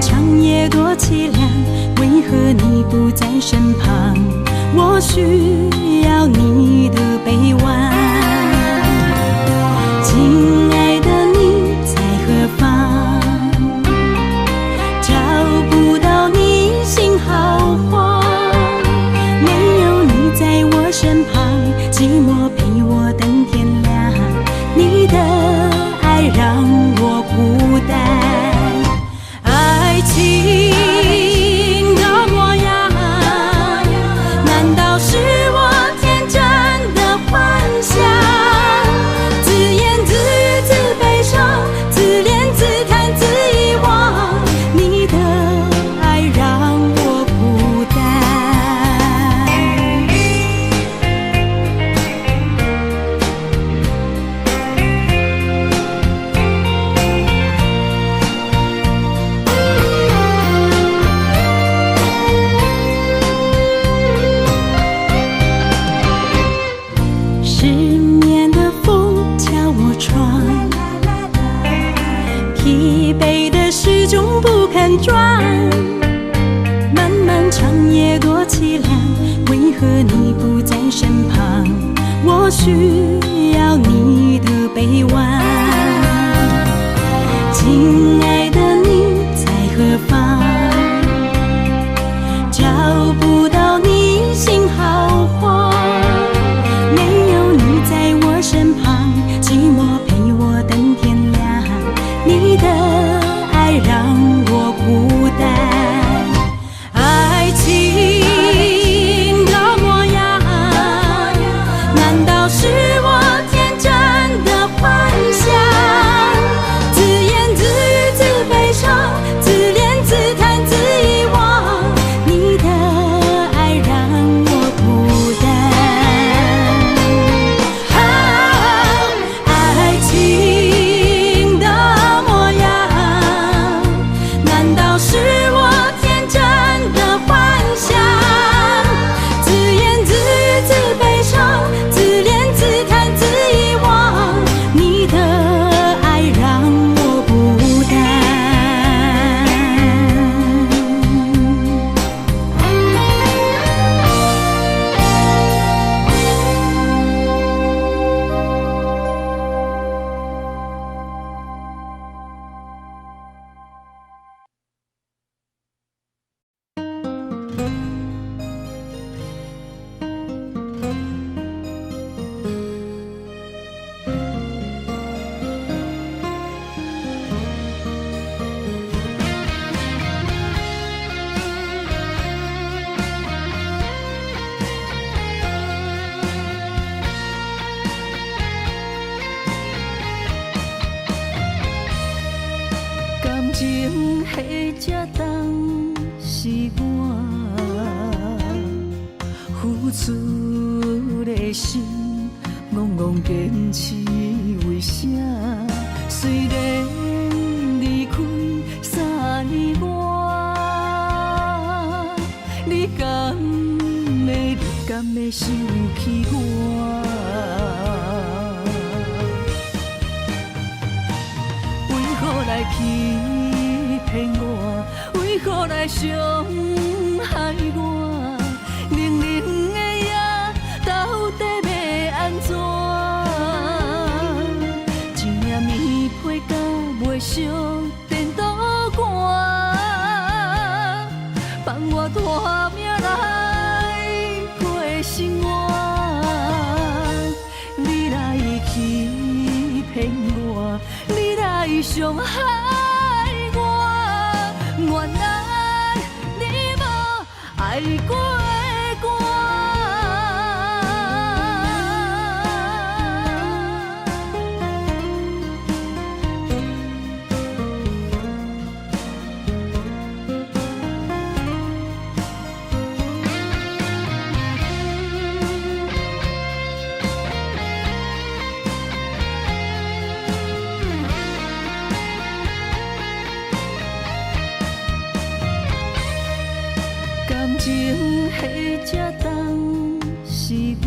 长夜多凄凉，为何你不在身旁？我需要你的臂弯。亲爱的，你在何方？找不到你，心好慌。没有你在我身旁，寂寞陪我等天亮。你的爱让我孤单，爱情的模样，难道是我天真的幻想？自言自语自悲伤，自怜自叹自遗忘，你的爱让我孤单。失眠的风敲我窗，疲惫的时钟不肯转。漫漫长夜多凄凉，为何你不在身旁？我需要你的臂弯。亲爱的，你在何方？找不到你，心好慌。没有你在我身旁，寂寞陪我等天亮。你的爱让我孤单，爱情的模样，难道是我天真的幻想？自言自语自悲伤，自怜自叹自遗忘，你的爱让我孤单。爱情的模样，难道是我天真的幻想？自言自语自悲伤，自怜自叹自遗忘，你的爱让我孤单。感情迄只重是我，付出的心，戆戆坚持为啥？虽然离开3年外，你敢会想起我？为何来欺骗我？为何来伤害我？冷冷的夜，到底要安怎？一领棉被甲袂烧电倒寒，放我拖命来过生活。你来欺骗我，你来伤害我，原来你无爱过我。感情迄只重是我，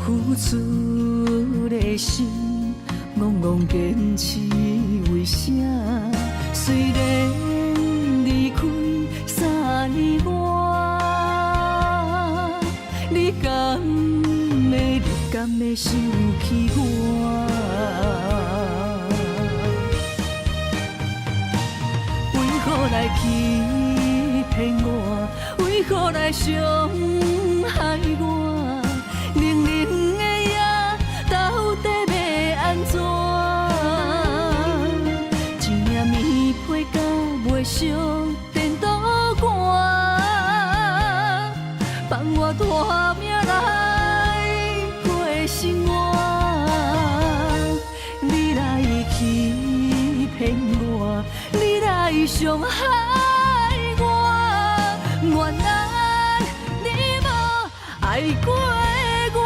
付出的心，戆戆坚持为啥？虽然离开3年外，你敢会想起我？为何来欺骗我？为何来伤害我？冷冷的夜，到底要安怎？一领棉被甲袂烧电倒汗，放我拖命来过生活。你来欺骗我，你来伤害我，原来你无爱过我。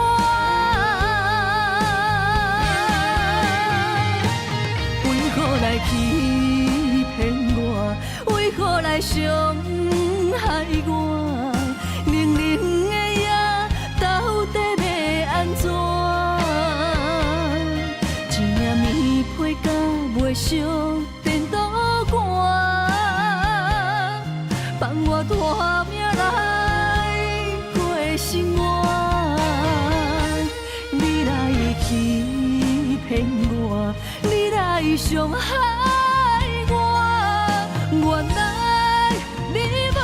为何来欺骗我？为何来伤害我？冷冷的夜，到底要安怎？一领棉被甲袂烧电倒汗，放我拖命来过生活。你来欺骗我，你来伤害我，原来你无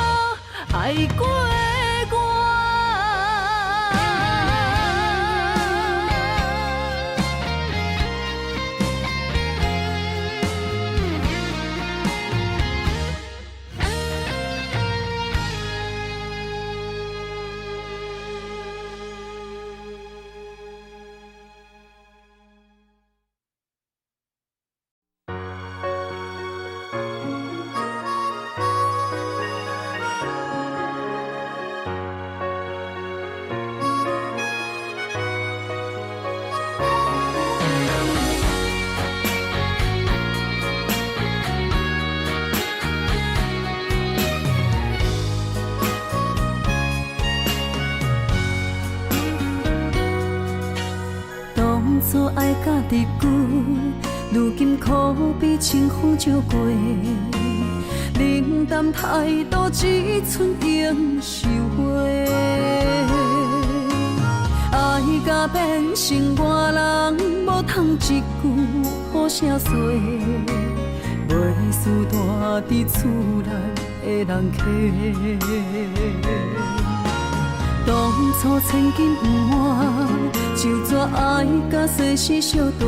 爱过我。所爱甲日久，如今可比清风照过。冷淡态度，只剩永收回。爱甲变成外人，无通一句好声说。袂输大伫厝内的人客。当初千金不换，就怎爱甲世事相对？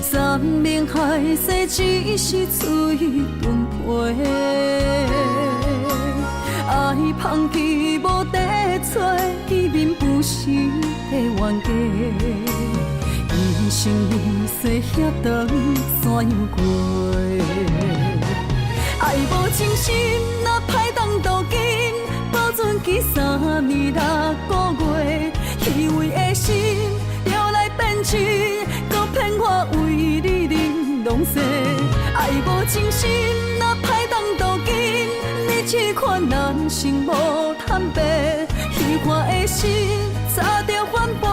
山盟海誓只是嘴顿皮，爱放弃无地找，见面不是的冤家。一生一世遐长怎样过？爱无真心，哪歹当斗金？保存起3年6个月，虚伪的心摇来变真，搁骗我为你忍拢西。爱无真心，哪歹当斗金？你这款男生无坦白，虚幻的心早着反背，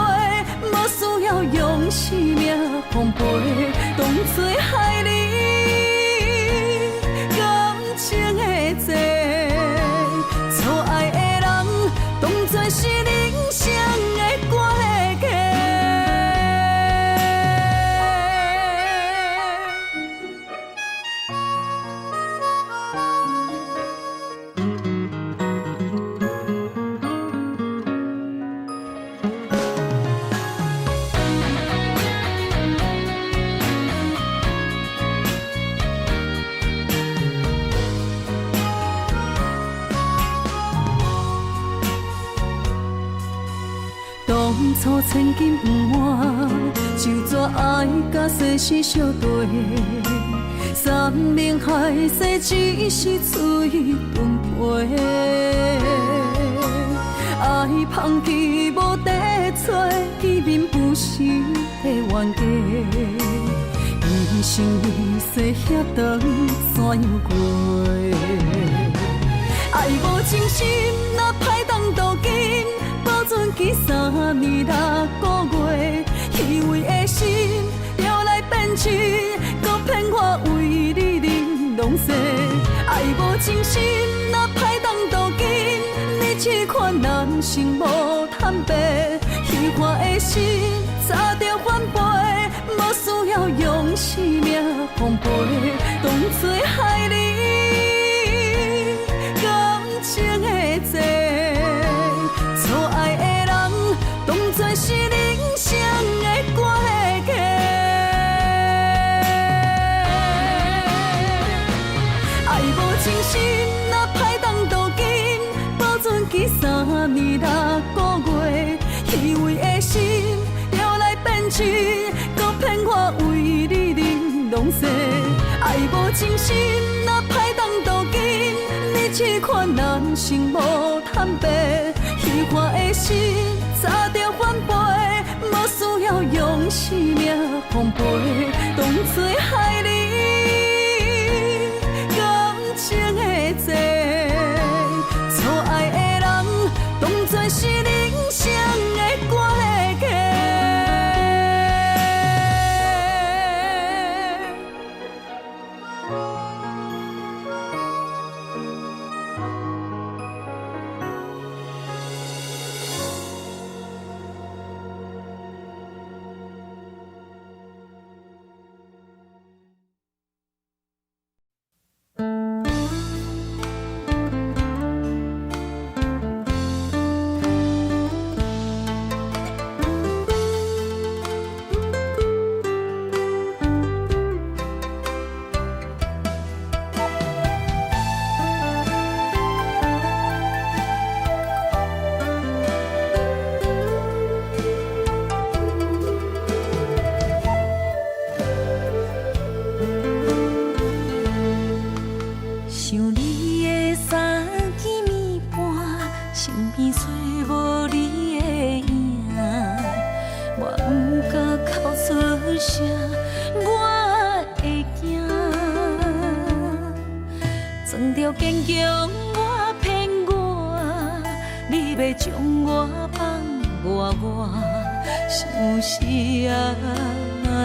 无需要用生命奉陪，当作害你感情的债。错爱的人，当作是人生的过客。当初千金不换，就怎爱甲世事相对？山盟海誓只是嘴顿皮，爱放弃无地找，见面不是的冤家。一生一世遐长怎样过？爱无真心，哪歹当斗金？保存起3年6个月，虚伪的心摇来变真，搁骗我为你忍拢西。爱无真心，若歹当斗阵，你试看人生无坦白，虚幻的心早着反背，无需要用生命奉陪，当作害你感情的债。错爱的人，当作是人生的过客。爱无真心，若歹当斗阵，保存记3年6个月，虚伪的心摇来变去，搁骗我为你忍拢西。爱无真心，若歹当斗阵，你试看人生无坦白，虚幻的心早着反背，无需要用生命奉陪，当作害你感情的债。错爱的人，当作是人生的过客。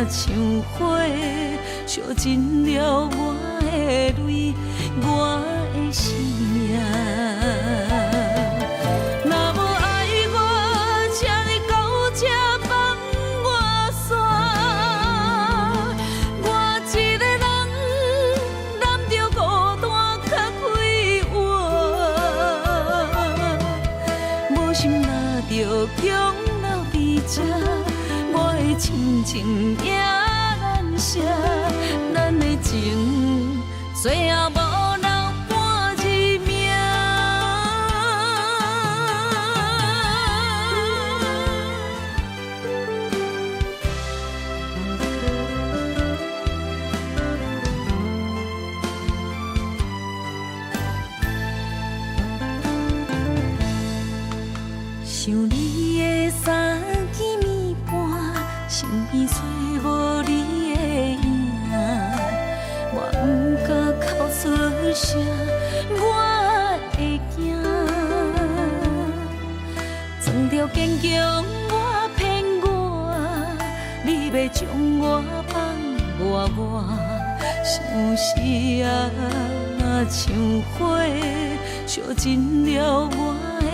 像火烧尽了我的泪，我的生命。若无爱我，请你到这放我煞。我一个人揽着孤单较快活，无心若着强留伫这。我的亲情也难舍，咱的情最后无留半一命。想你的三更暝半，身边找无你的影，我不敢哭出声，我会惊。装着坚强，我骗我，你要将我放我，想是啊，像火烧尽了我的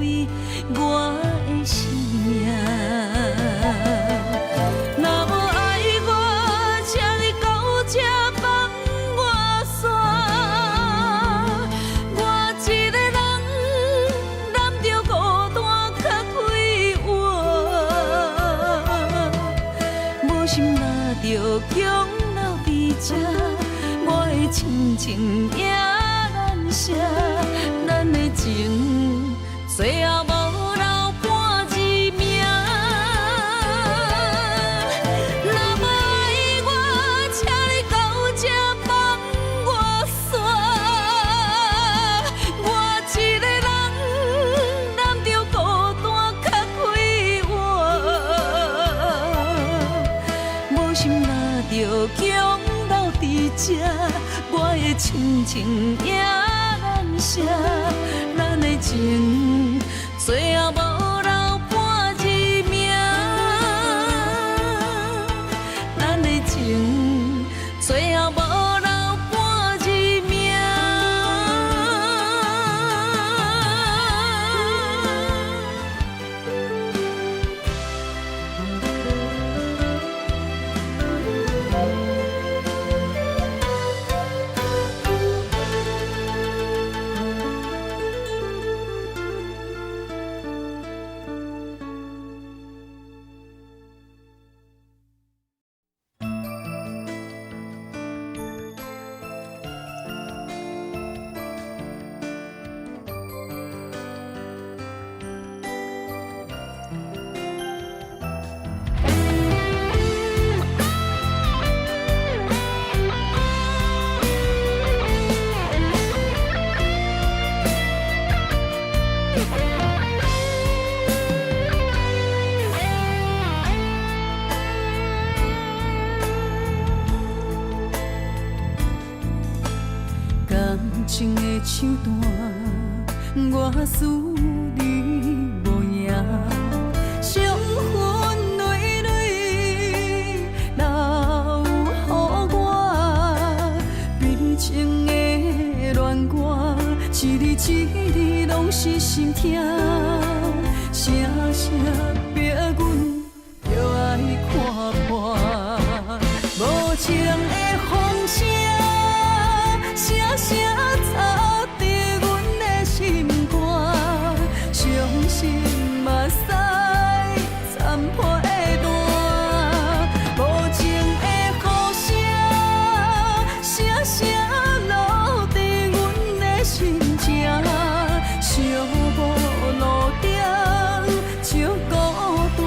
泪，我的生命。若无爱我，请你到这放我煞。我一个人揽着孤单较快活，无心若着强留伫这，我的亲情也难舍，咱的情最后无留半一命。若无爱我，请你到这放我煞。我一个人揽着孤单较快活，无心若着强留伫这，我的亲情也难舍，咱的情最后无留半一命，咱的情最后无留半一情的手段，我思你无影，伤痕累累留予我，悲情的恋歌，一字一字拢是心痛，声声逼阮着爱看破，无情的风声，声声吵伫阮的心肝，伤心嘛使残破的蛋，无情的雨声，声声落伫阮的心情，寂寞路顶就孤单，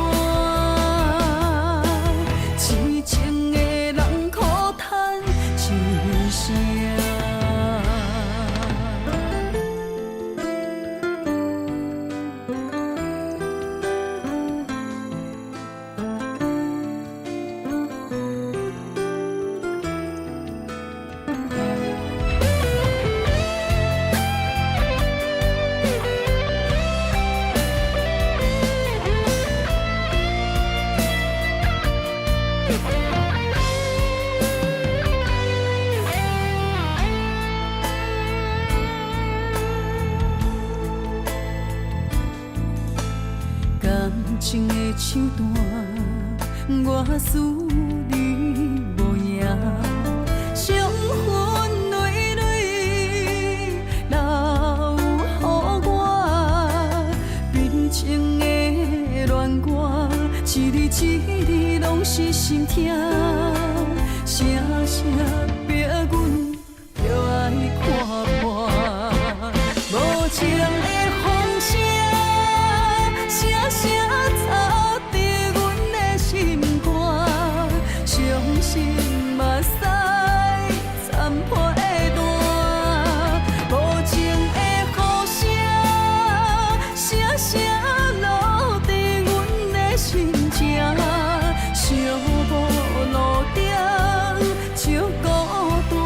痴情的人苦叹一声。感情的手段，我思你无影，伤痕累累留予我，悲情的恋歌，一字一字拢是心痛，声声逼阮着爱看破，无情的风声。声声吵伫阮的心肝，伤心嘛使残破的蛋，无情的雨声，声声落伫阮的心情，寂寞路顶就孤单。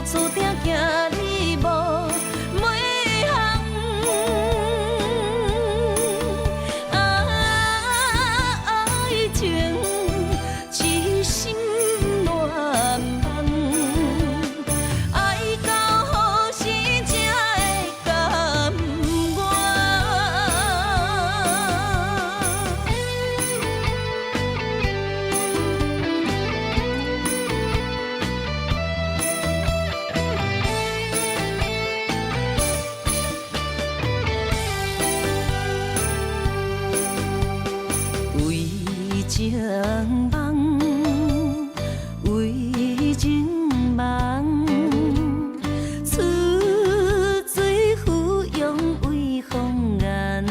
局注定行你无每项。爱情痴心乱梦，爱到何时才会甘愿？情梦，为情梦，出水芙蓉为风颜，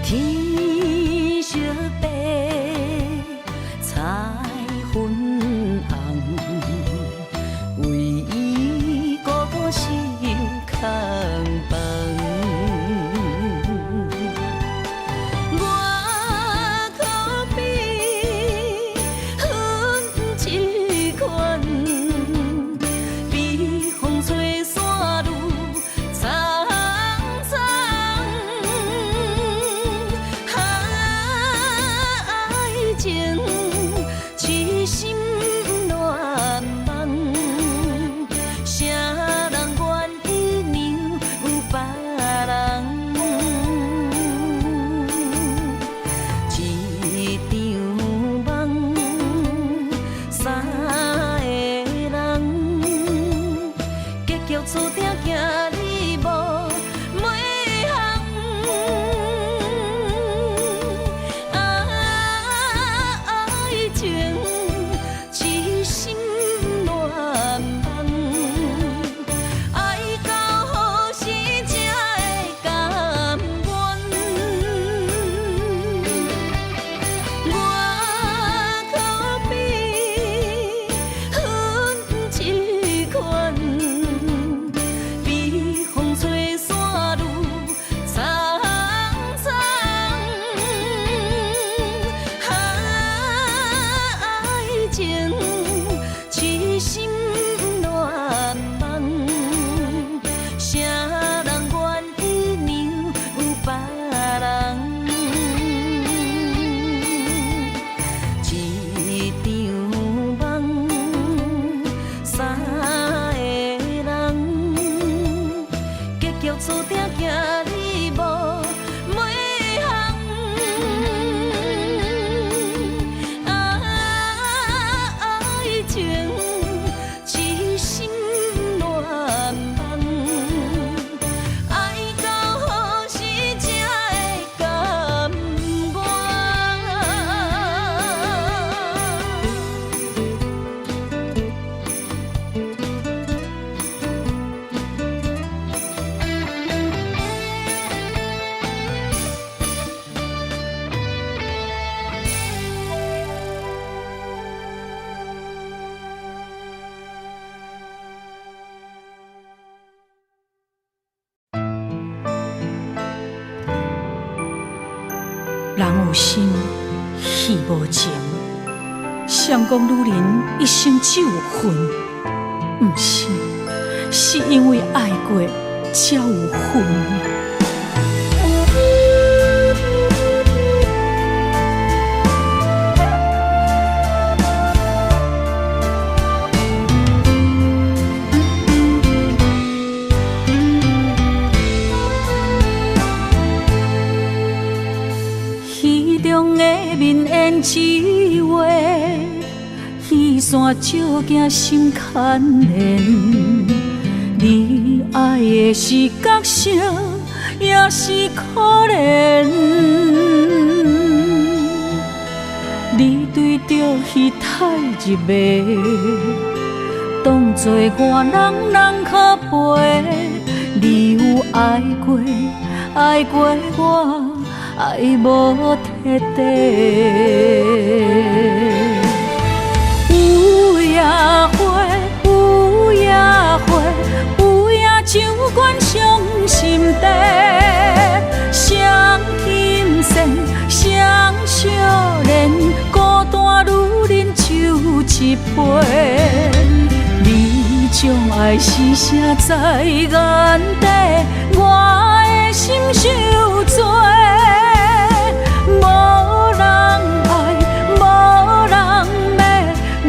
天色白，彩云红，为伊孤孤守空房。注定行你无每项，爱情痴心乱梦，爱到何时才会甘愿？我可比云一款。注定行你无每项，爱情痴心乱梦，爱到何时才会甘愿？人有心，戏无情。相公女人一生只有恨，不是，是因为爱过才有恨。面烟一画，雨伞照镜心牵连。你爱的是角色，也是可怜。你对着彼太入迷，当作我人可陪。你有爱过，爱过我。爱无彻底，有夜花，有夜花，有夜酒馆伤心地，双金线，双笑脸，孤单女人就一杯。你将爱是写在眼底，我的心受罪。无人爱，无人要，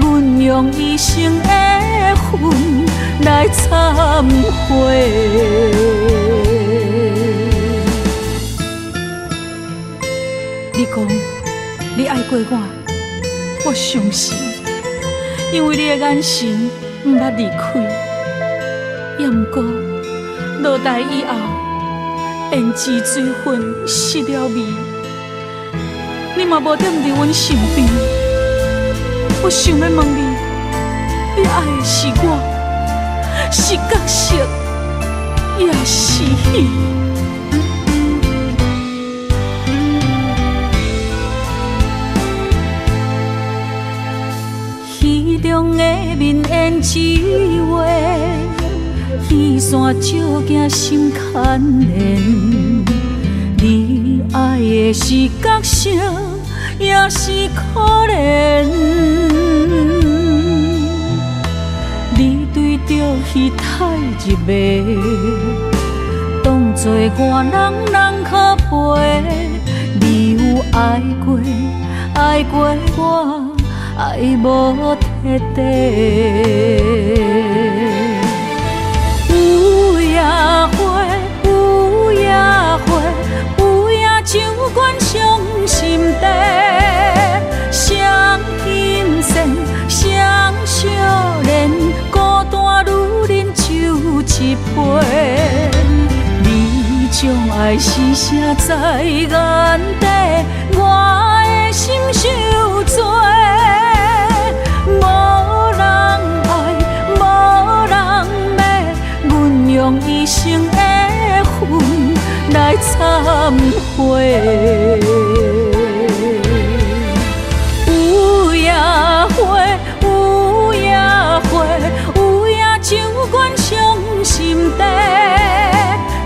阮用一生的恨来忏悔。你讲你爱过我相信，因为你的眼神毋捌离开。也毋过落台以后，胭脂水粉失了味，你嘛无踮伫阮身边。我想要问你，你爱的是我，是角色，也是戏？戏中的面胭脂画，耳线照镜心牵连。你爱的是角色，也是可怜。你对着彼太入迷，当作我人可陪。你有爱过我，爱无彻底。有夜花，有夜花，有夜酒馆伤心地。双金线，双惜恋，孤单女人酒一杯。你将爱是写在眼底，我的心受罪。无人爱，无人要，阮用一生的恨来忏悔。有夜花，有夜花，有夜酒馆伤心地。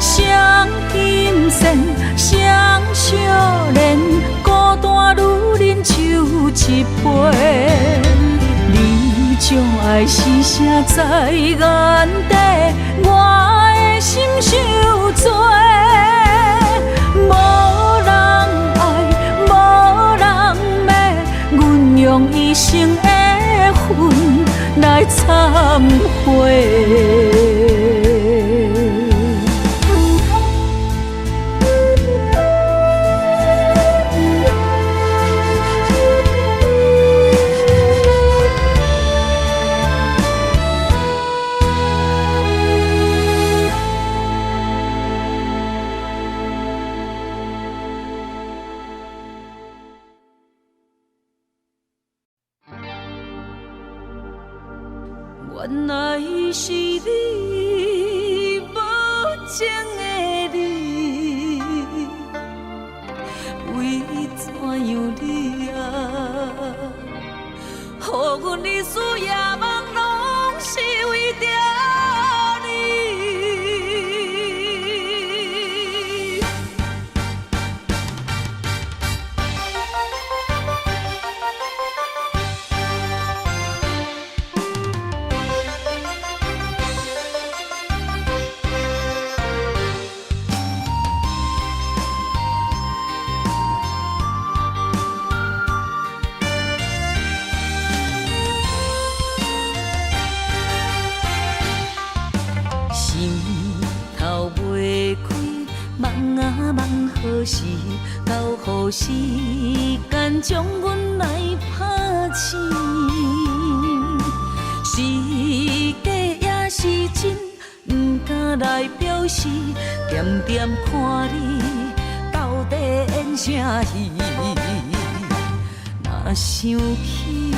双金线，双惜恋，孤单女人酒一杯。你将爱是写在眼底，我的心受罪。无人爱，无人要，阮用一生的恨来忏悔。原来是你，无情的你，为怎样你啊？予阮日思夜梦，拢是为着你。何时到何时间将阮来拍醒？是假也是真，不敢来表示。点点看你到底演啥戏？若想起，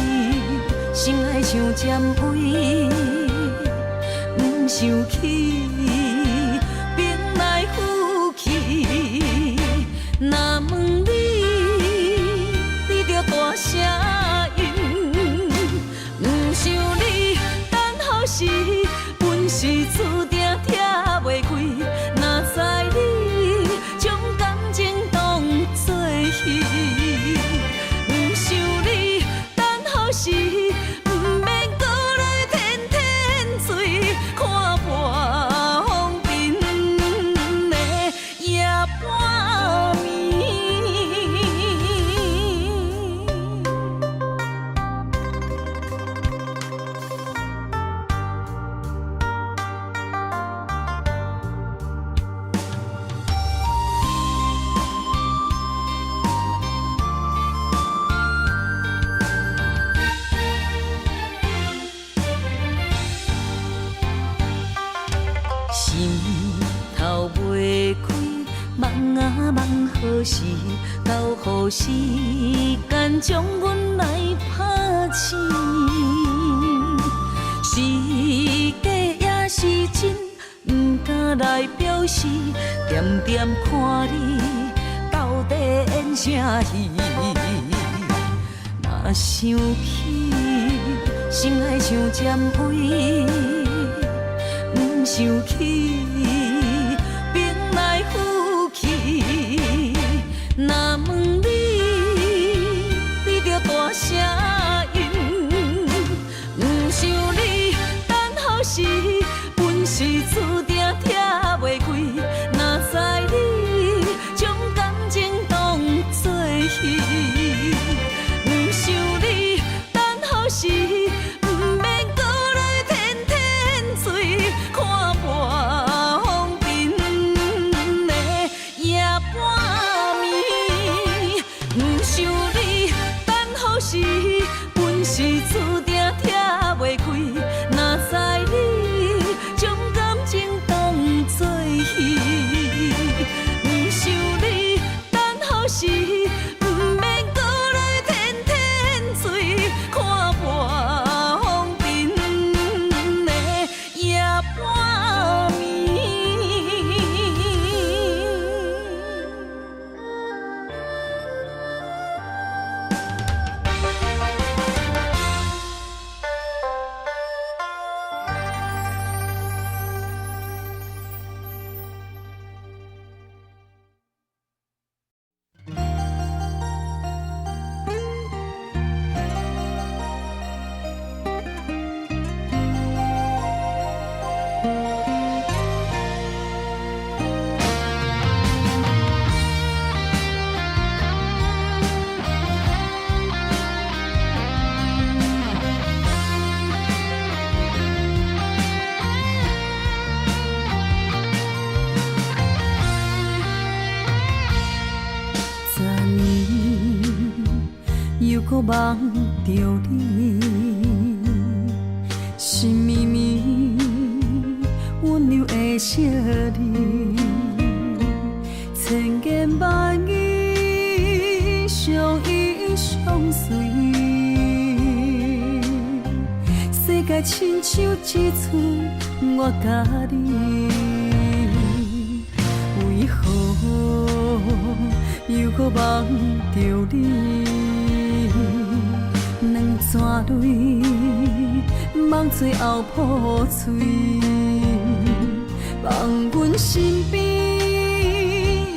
心爱像尖位，不想起。若问你，你着大声应。不想你等候时，阮是注定听袂开。若知你将感情当作戏，不想你等候时，时，到乎时间将阮来拍醒。是假也是真，不敢来表示，点点看你到底演啥戏。若想起，心爱像尖尾，不想起，兵来虎去。若问你，你着大声应，不想你等候时，本是注定拆袂开。若知你将感情当作戏，不想你等候时，不免搁来天天醉，看破风尘的夜半暝。不想你等候时，本是注定拆袂开。若知你将感情当作戏，不想你等候时，不免搁来天天醉，看破风尘的夜半暝。又搁梦着你，心绵绵温柔的笑脸，千言万语相依相随，世界亲像一寸我甲你，为何又搁梦着你？两串泪，梦最后破碎，放阮身边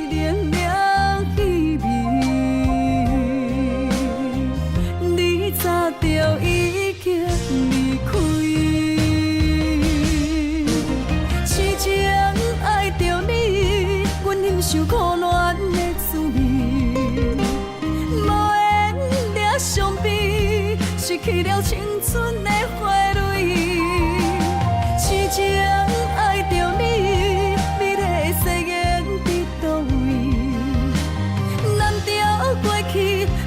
凉凉气味。你早就已经离开，痴情爱着你，阮忍受苦恋的滋味，无缘掠伤悲。失去了青春的花蕊，痴情爱着你，美丽的誓言伫倒位？难调过去，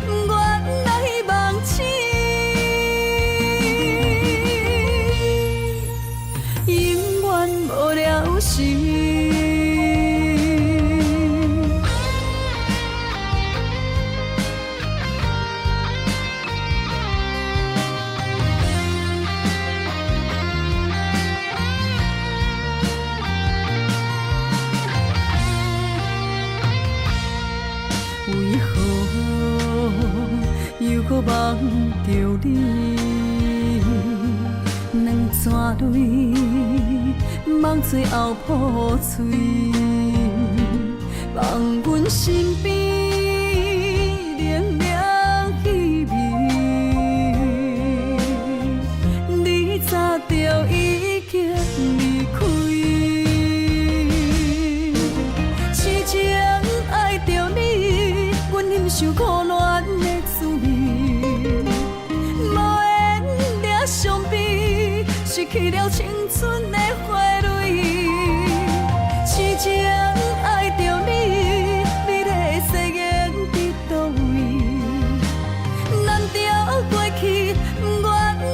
不愿来忘记，永远无了时。为何又搁梦着你？两串泪，梦最后破碎，放阮身边凉凉气味。你早就已经离开，痴情爱着你，阮忍受苦恋的滋味，无缘掠伤悲，失去了青春的花蕊。痴情爱着你，美丽的誓言伫倒位？难调过去，不愿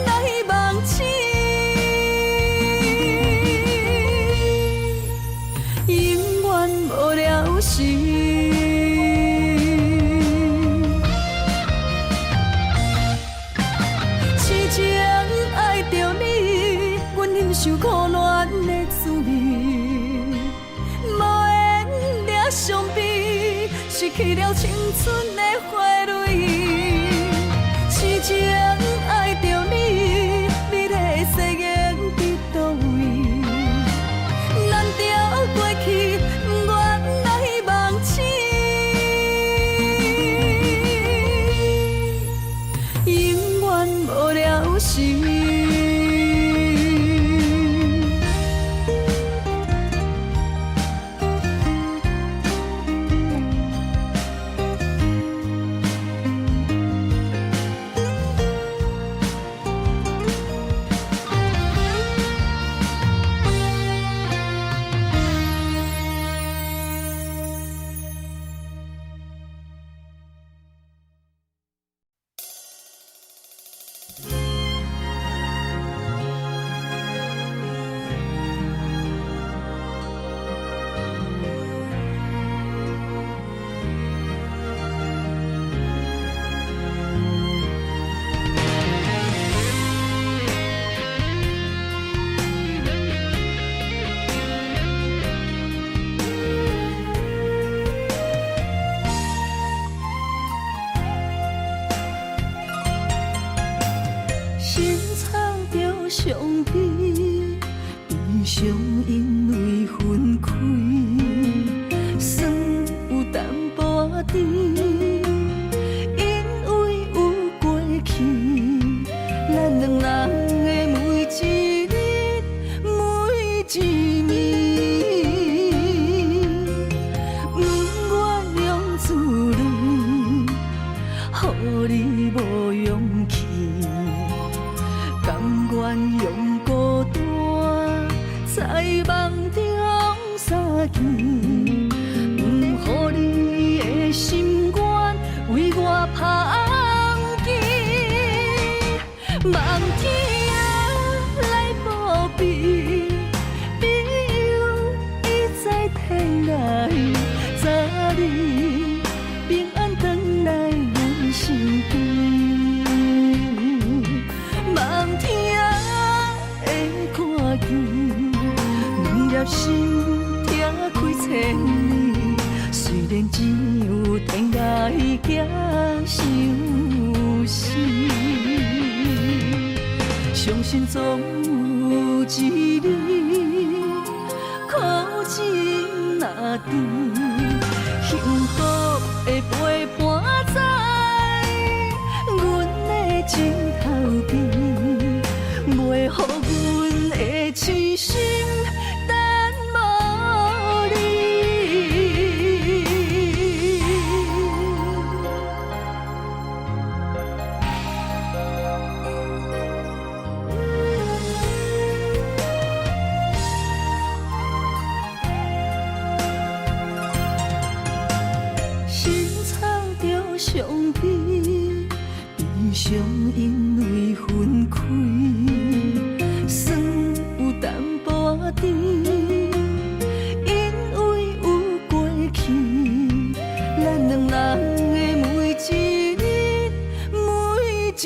来忘记，永远无了时。受苦恋的滋味，无缘俩伤悲，失去了青春的花蕊。痴情爱着你，你的誓言伫倒位？难调过去，原来梦醒，永远无了时。伤悲，悲伤因为分开，酸有淡薄仔甜，因为有过去，咱两人的每一日每一暝，不愿用自泪，予你无勇气。甘愿用孤单，在梦中相见，不予你的心愿为我放弃。梦天来报备，朋友已在天涯，早日平安回来阮身边。梦天的看见，两粒心拆开千里。虽然只有天涯行相思，相信总有一日，苦情若甜，幸福的陪伴在阮的枕头边。袂予阮的痴心等无你。心插着伤悲，悲伤因为分开。淡薄仔甜，因为有过去，咱两人的每一日每一暝，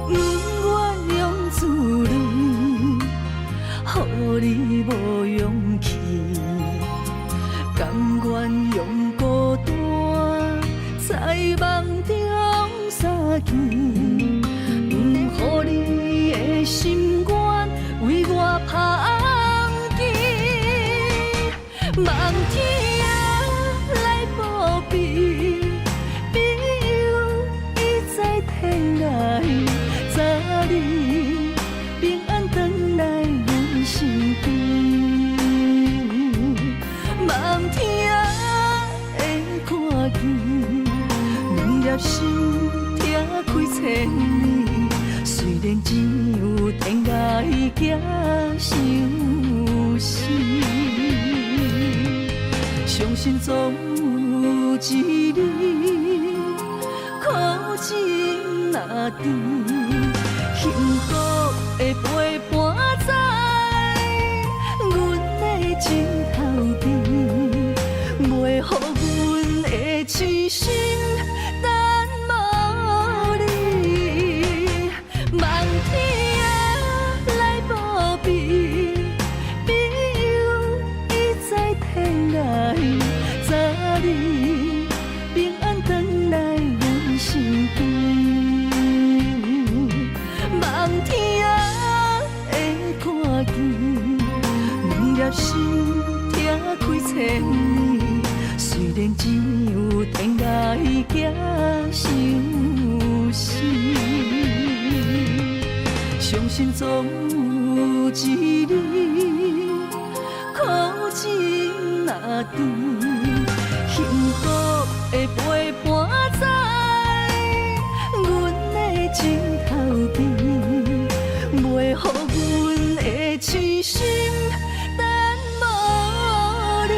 不愿用自泪，予你无勇气，甘愿用孤单，在梦中相见。予你的心愿为我放弃，梦天来报备，朋友已在天涯，早日平安回来阮身边。梦天的看见，两粒心拆开千里。虽然只有天涯行相思，相信总有一日，苦情若甜，幸福的陪伴在阮的枕头边，袂予阮的痴心等无你。梦叶心拆开千里，虽然只有天涯行相思，相信总有一日，苦情若甜，幸福的陪伴在阮的枕头边，袂予阮的痴心等无你。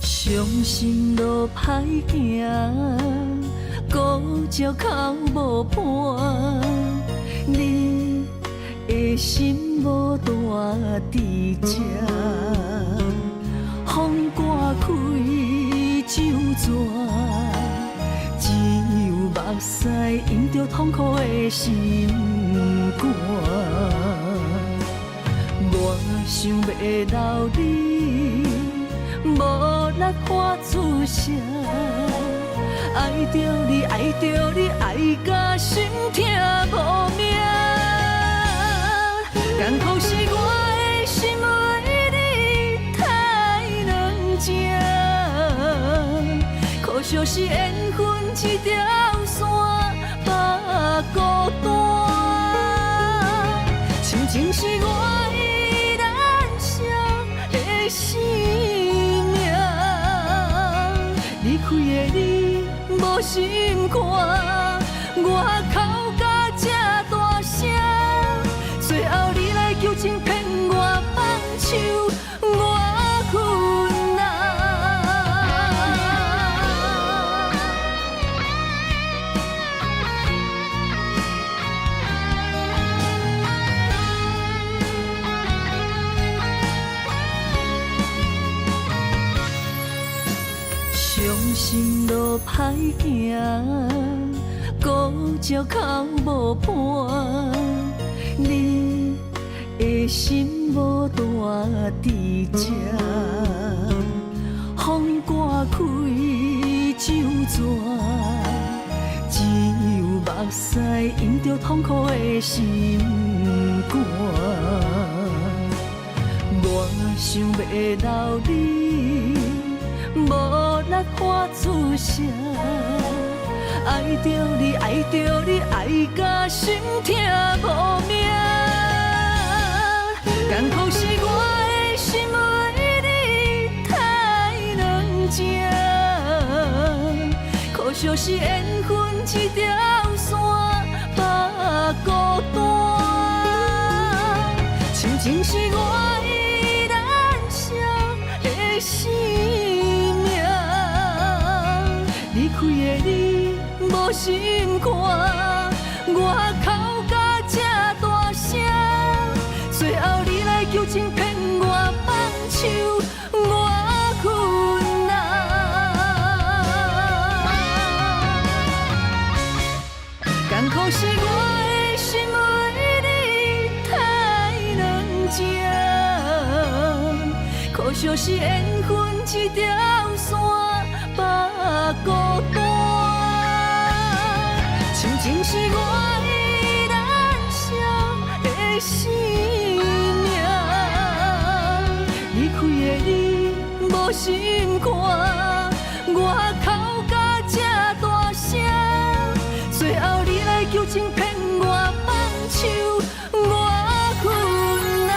伤心路歹行，孤照哭无伴，你的心无大伫这，风刮开酒泉，只有目屎淹着痛苦的心肝。我想要留你，无力喊出声，爱着你，爱着你，爱甲心痛无命。艰苦是我的心为你太软情，可惜是缘分一条线把孤单，亲情是我依然伤的生命。离开的你无心肝，我哭甲这大声，最后你来求情骗我放手，我困难。伤心路歹行，孤照哭无伴，你的心无大伫这，风刮开酒泉，只有目屎淹着痛苦的心肝。我想要留你，无力喊出声，爱着你，爱着你，爱甲心痛无命。艰苦是我的心为你太软情，可惜是缘分一条线把孤单，亲情是我依然伤的生命。离开的你无心肝，我哭甲这大声，最后你来求情骗我放手，我困难。艰苦是我的心为你太软情，可惜是缘分一条线把孤单，亲情是我依然伤的生命。离开的你无心肝，我哭甲这大声，最后你来求情骗我放手，我困难。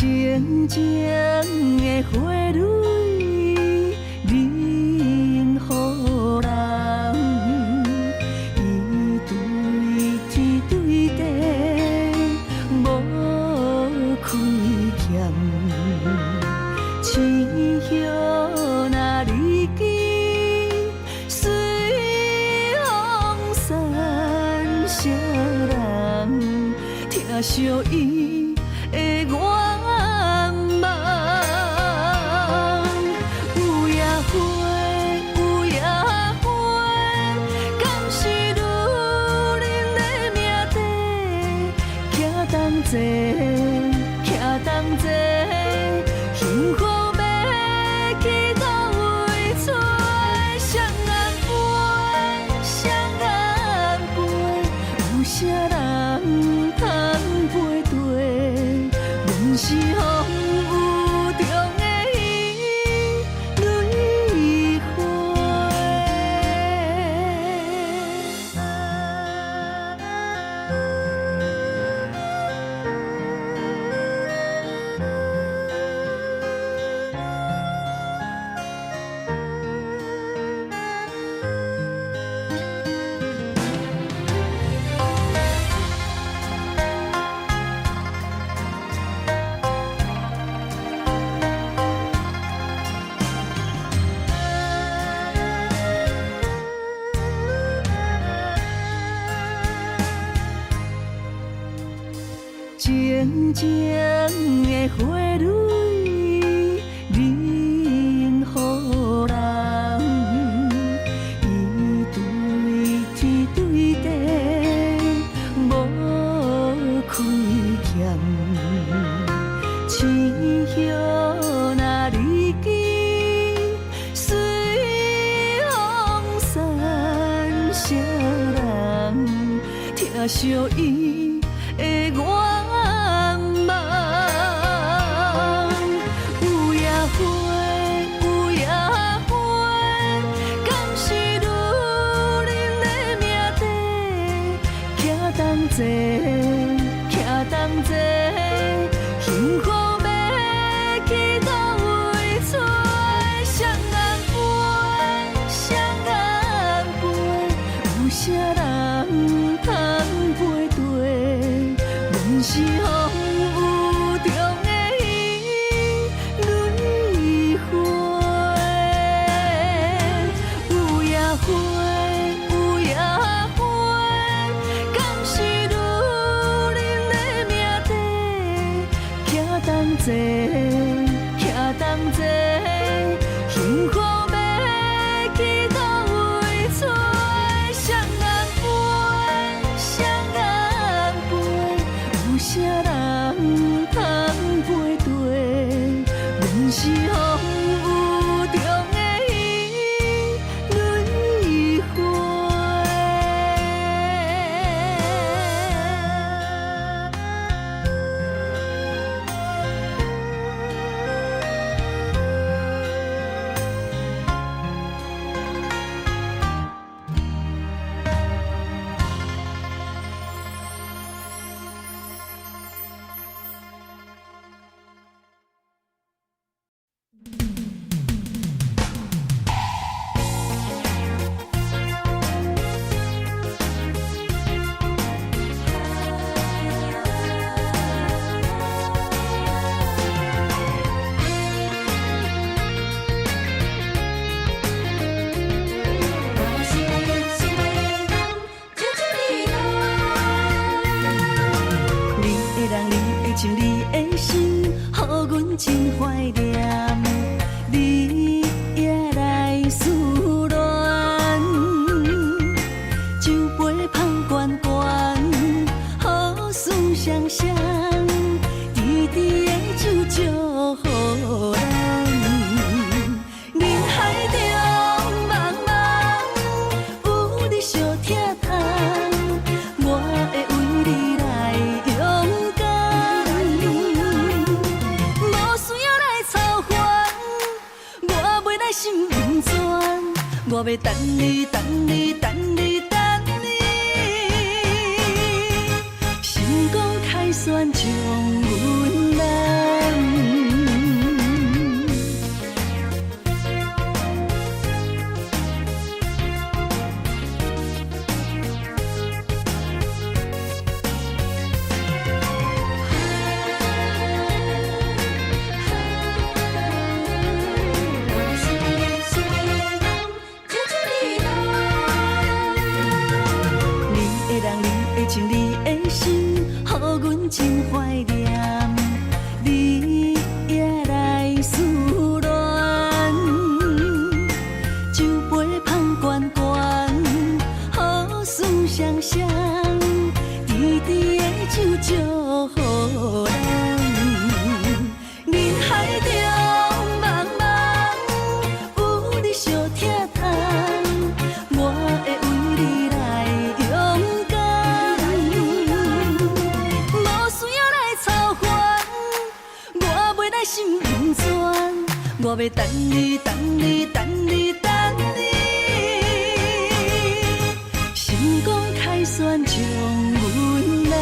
静静的花蕊，任予人，伊对天对地无亏欠。青叶若离枝，随风散，谁人听惜伊的愿望？有野花，有野花，敢是女人的命题？徛同齐，徛同齐，幸福要去倒位找？双眼飞，双眼飞，有啥人通配对？阮是风雨中的伊蕊花。静静的花蕊，任予人，伊对天对地无亏欠。青叶若离枝，随风散，谁人听惜伊的愿望？有野花，有野花，敢是女人的命题？徛同齐，徛同齐，幸福要去倒位找？双眼飞，双眼飞，有啥人通配对？阮是风雨中的伊蕊花。有野花，有野花，敢是女人的命题？徛同齐，徛同齐，幸福要去倒位找？双眼飞，双眼飞，有啥人通配对？阮是风雨中的伊蕊花。你的心，予阮真怀念，你也来思恋。酒杯捧悬悬，好事双双，甜甜的酒祝福咱。人海中茫茫，有你相疼痛，我会为你来勇敢。心温泉，我要等你，等你，等你，等你。成功开选将阮难。来心不全，我要等你，等你，等你，等你。成功开选将阮难。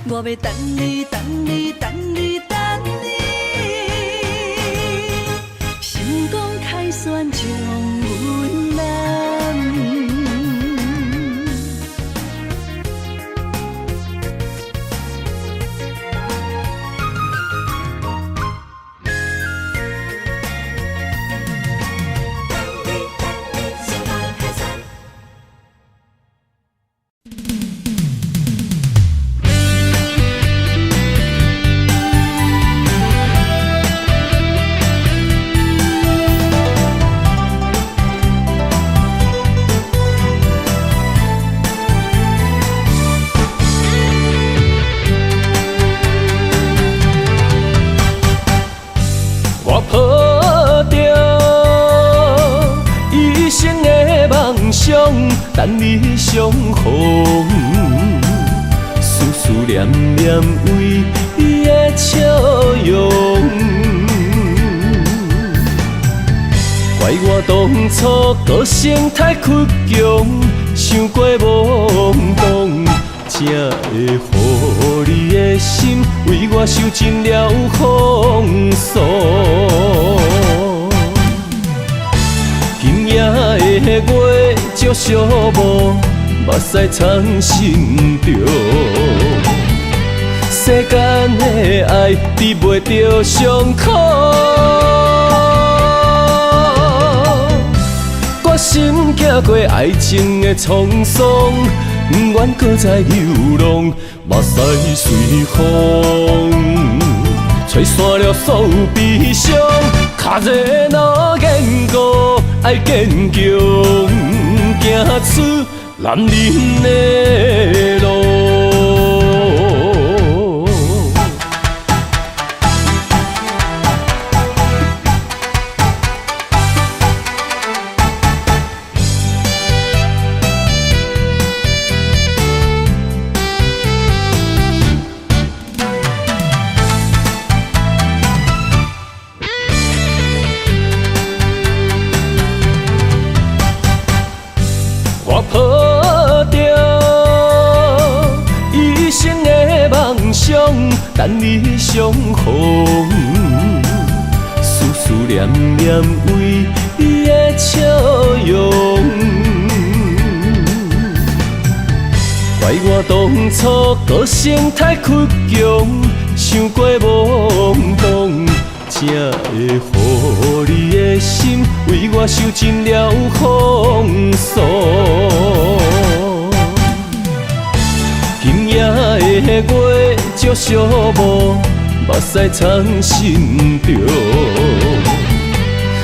我要等你，等你，等你，等你，成功开选将阮难。等你相逢，思思念念为你的笑容。怪我当初个性太倔强，想过懵懂，才会予你的心为我受尽了风霜。今夜的月照寂寞，目屎藏心中。世间的爱治袂着伤苦，我心行过爱情的沧桑，不愿搁再流浪，目屎随风吹散了所有悲伤，脚热若坚固，爱坚强，行出男人的路。等你相逢，思思念念为你的笑容。怪我当初个性太倔强，想过懵懂，才会予你的心为我受尽了风霜。今夜的月照寂寞，目屎藏心中。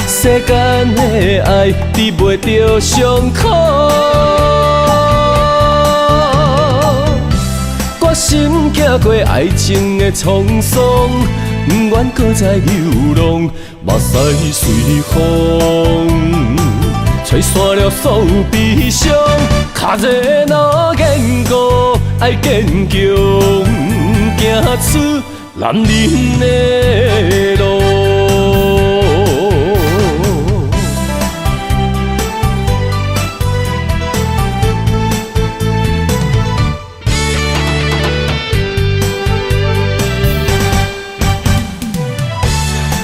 世间的爱治袂着伤苦，我心行过爱情的沧桑，不愿搁再流浪，目屎随风吹散了所有悲伤，脚热若坚固，爱坚强，行出男人的路。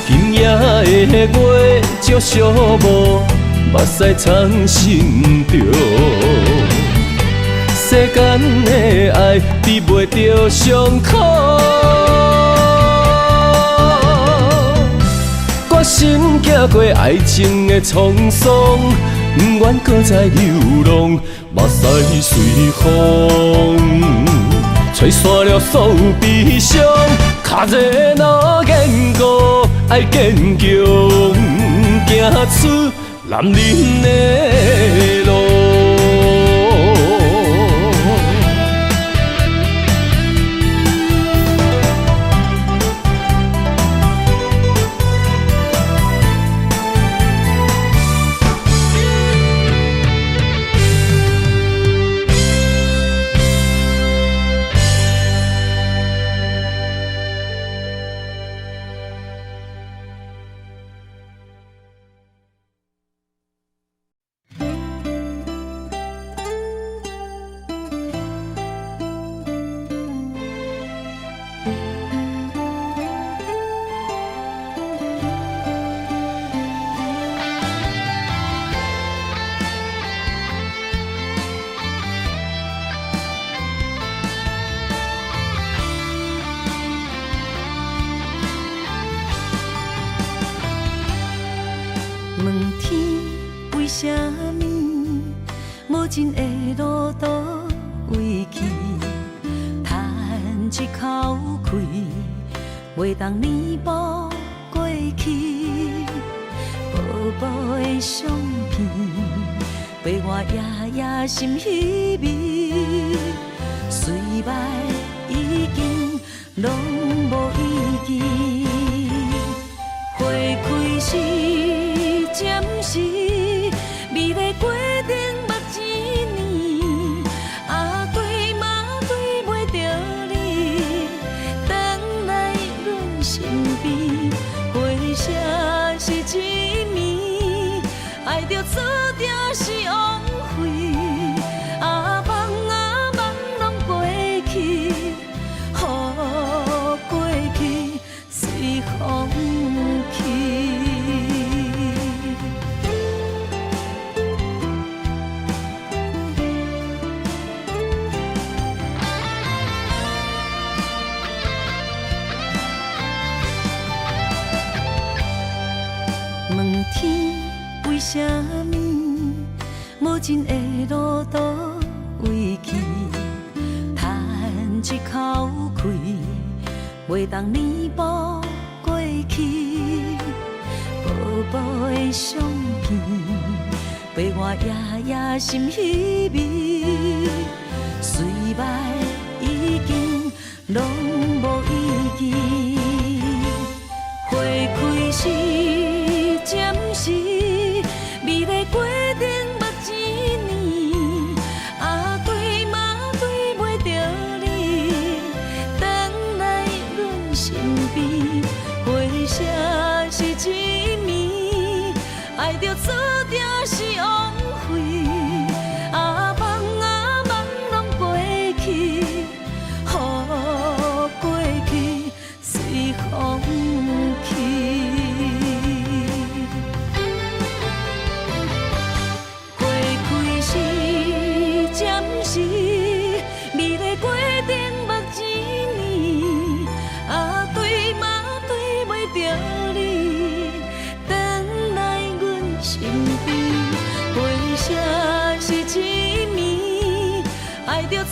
今夜的月照寂寞，目屎藏心中。世间的爱治袂着伤苦，我心行过爱情的沧桑，不愿搁再流浪，目屎随风，吹散了所有悲伤。脚热若坚固，爱坚强，行出男人的路。问天为什么无情的路途为去，叹一口气，袂当弥补过去。薄薄的相片，陪我夜夜心稀微，虽然已经拢无意义。花开时，暂时，美丽过程目一年，啊对嘛对袂着你，回来阮身边，回声是一暝，爱着注定是枉费，啊梦拢过去，予过去随风去。问天为什么无情的路途为去，叹一口气，袂当弥补过去。薄薄的相片，陪我夜夜心稀微，虽然已经拢无意义。花开时，暂时，美丽过程目一年，啊对嘛对袂着你，回来阮身边，回声是一暝，爱着注定是枉费，啊梦拢过去，予过去随风去。花开时，暂时，美丽过程目一年，啊对嘛对袂着你，回来阮身边，回声是一暝，爱着